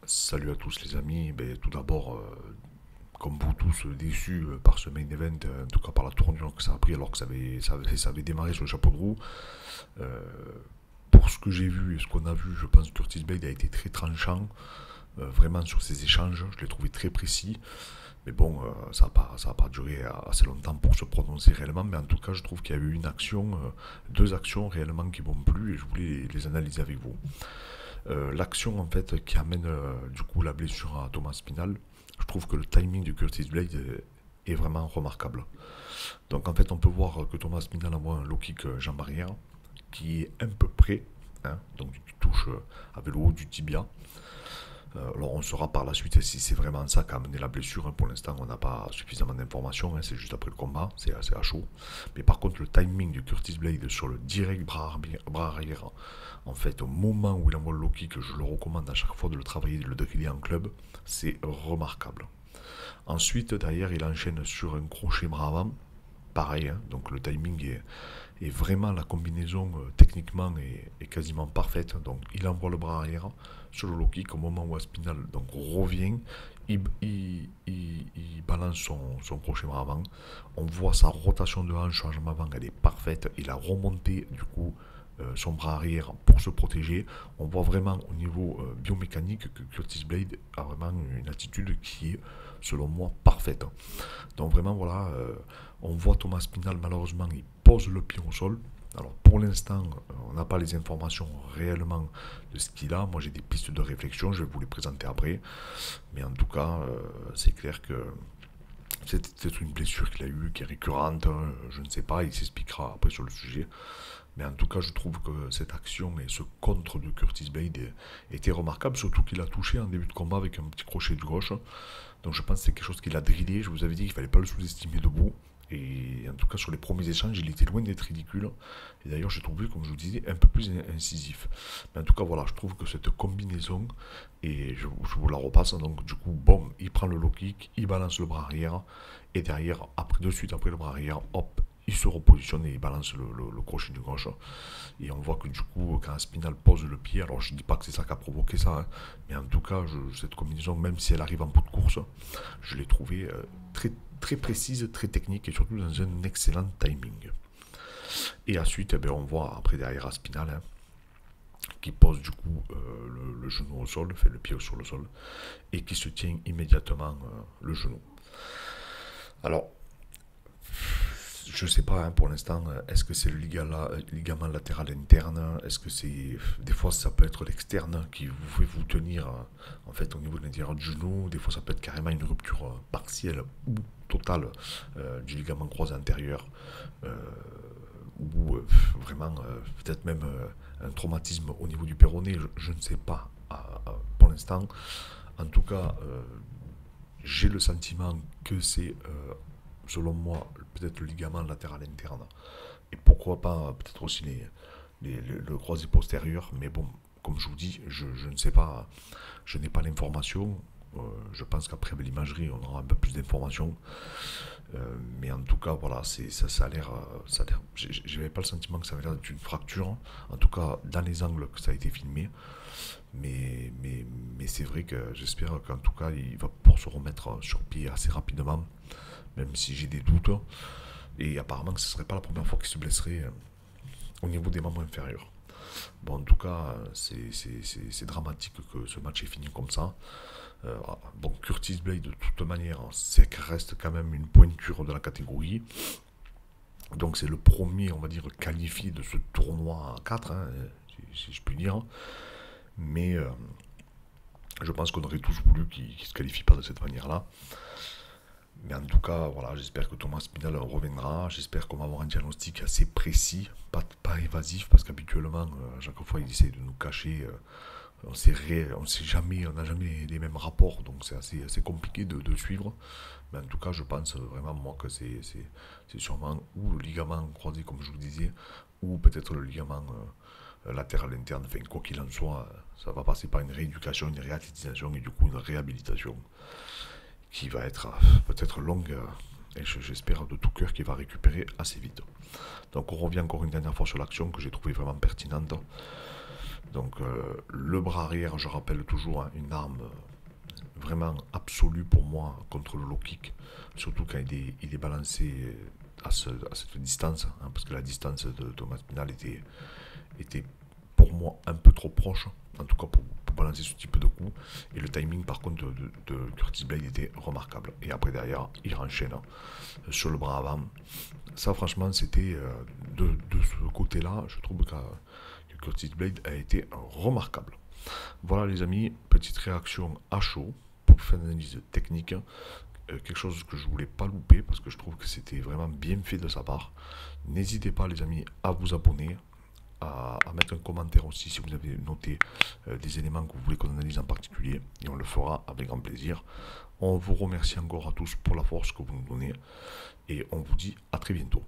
Salut à tous les amis. Tout d'abord, comme vous tous, déçus par ce main event, en tout cas par la tournure que ça a pris alors que ça avait démarré sur le chapeau de roue. Euh, pour ce que j'ai vu et ce qu'on a vu, je pense que Curtis Blade a été très tranchant, vraiment sur ses échanges. Je l'ai trouvé très précis. Mais bon, ça a pas duré assez longtemps pour se prononcer réellement. Mais en tout cas, je trouve qu'il y a eu une action, deux actions réellement qui m'ont plu et je voulais les analyser avec vous. L'action en fait qui amène du coup la blessure à Thomas Spinal, je trouve que le timing de Curtis Blade est vraiment remarquable. Donc en fait on peut voir que Thomas Spinal envoie un low kick jambe arrière qui est un peu près, hein, donc qui touche avec le haut du tibia. Alors on saura par la suite si c'est vraiment ça qui a amené la blessure, hein. Pour l'instant on n'a pas suffisamment d'informations, hein. C'est juste après le combat, c'est assez à chaud. Mais par contre le timing du Curtis Blade sur le direct bras arrière, en fait au moment où il envoie le low kick, je le recommande à chaque fois de le travailler, de le driller en club, c'est remarquable. Ensuite derrière il enchaîne sur un crochet bras avant, pareil, hein, donc le timing est vraiment la combinaison techniquement est quasiment parfaite. Donc il envoie le bras arrière sur le low kick au moment où Aspinal donc revient, il balance son crochet bras avant. On voit sa rotation de hanche en jambe avant, elle est parfaite. Il a remonté du coup son bras arrière pour se protéger. On voit vraiment au niveau biomécanique que Curtis Blade a vraiment une attitude qui est selon moi parfaite. Donc vraiment voilà, on voit Thomas Spinal malheureusement il pose le pied au sol. Alors pour l'instant, on n'a pas les informations réellement de ce qu'il a. Moi j'ai des pistes de réflexion, je vais vous les présenter après. Mais en tout cas, c'est clair que c'est peut-être une blessure qu'il a eue, qui est récurrente, hein, je ne sais pas, il s'expliquera après sur le sujet. Mais en tout cas, je trouve que cette action et ce contre de Curtis Blade était remarquable, surtout qu'il a touché en début de combat avec un petit crochet de gauche. Donc je pense que c'est quelque chose qu'il a drillé. Je vous avais dit qu'il ne fallait pas le sous-estimer debout. Et en tout cas, sur les premiers échanges, il était loin d'être ridicule. Et d'ailleurs, j'ai trouvé, comme je vous disais, un peu plus incisif. Mais en tout cas, voilà, je trouve que cette combinaison, et je vous la repasse, donc du coup, bon, il prend le low kick, il balance le bras arrière, et derrière, après, de suite après le bras arrière, hop, il se repositionne et il balance le crochet de gauche. Et on voit que du coup, quand Spinal pose le pied, alors je ne dis pas que c'est ça qui a provoqué ça, hein, mais en tout cas, cette combinaison, même si elle arrive en bout de course, je l'ai trouvée très, très précise, très technique et surtout dans un excellent timing. Et ensuite, on voit après derrière Spinal, hein, qui pose du coup le genou au sol, fait le pied sur le sol, et qui se tient immédiatement le genou. Alors, je sais pas, hein, pour l'instant, est-ce que c'est le ligament latéral interne? Est-ce que c'est. Des fois, ça peut être l'externe qui vous fait vous tenir en fait au niveau de l'intérieur du genou. Des fois, ça peut être carrément une rupture partielle ou totale du ligament croisé antérieur. Euh, ou vraiment, peut-être même un traumatisme au niveau du péroné. Je ne sais pas pour l'instant. En tout cas, j'ai le sentiment que c'est selon moi, peut-être le ligament latéral interne. Et pourquoi pas, peut-être aussi le croisé postérieur. Mais bon, comme je vous dis, je ne sais pas, je n'ai pas l'information. Je pense qu'après l'imagerie, on aura un peu plus d'informations. Mais en tout cas, voilà, ça a l'air. J'avais pas le sentiment que ça avait l'air d'être une fracture. En tout cas, dans les angles que ça a été filmé. Mais c'est vrai que j'espère qu'en tout cas, il va pouvoir se remettre sur pied assez rapidement, même si j'ai des doutes. Et apparemment que ce ne serait pas la première fois qu'il se blesserait au niveau des membres inférieurs. Bon, en tout cas, c'est dramatique que ce match est fini comme ça. Bon, Curtis Blade, de toute manière, c'est qu'il reste quand même une pointure de la catégorie. Donc c'est le premier, on va dire, qualifié de ce tournoi à 4, hein, si je puis dire. Mais je pense qu'on aurait tous voulu qu'il ne se qualifie pas de cette manière-là. Mais en tout cas, voilà, j'espère que Thomas Spinal reviendra. J'espère qu'on va avoir un diagnostic assez précis, pas évasif, parce qu'habituellement, à chaque fois, il essaie de nous cacher. On sait jamais, on n'a jamais les mêmes rapports, donc c'est assez compliqué de suivre. Mais en tout cas, je pense vraiment, moi, que c'est sûrement ou le ligament croisé, comme je vous disais, ou peut-être le ligament latéral interne. Enfin, quoi qu'il en soit, ça va passer par une rééducation, une réathlétisation et du coup une réhabilitation qui va être peut-être longue et j'espère de tout cœur qu'il va récupérer assez vite. Donc on revient encore une dernière fois sur l'action que j'ai trouvé vraiment pertinente. Donc le bras arrière, je rappelle toujours, hein, une arme vraiment absolue pour moi contre le low kick, surtout quand il est balancé à cette distance, hein, parce que la distance de Thomas Pinal était pour moi un peu trop proche, en tout cas pour balancer ce type de coup. Et le timing par contre de Curtis Blade était remarquable. Et après derrière, il enchaîne sur le bras avant. Ça franchement c'était de ce côté-là, je trouve que Curtis Blade a été remarquable. Voilà les amis, petite réaction à chaud pour faire une analyse technique. Quelque chose que je voulais pas louper parce que je trouve que c'était vraiment bien fait de sa part. N'hésitez pas les amis à vous abonner, à mettre un commentaire aussi si vous avez noté des éléments que vous voulez qu'on analyse en particulier et on le fera avec grand plaisir. On vous remercie encore à tous pour la force que vous nous donnez et on vous dit à très bientôt.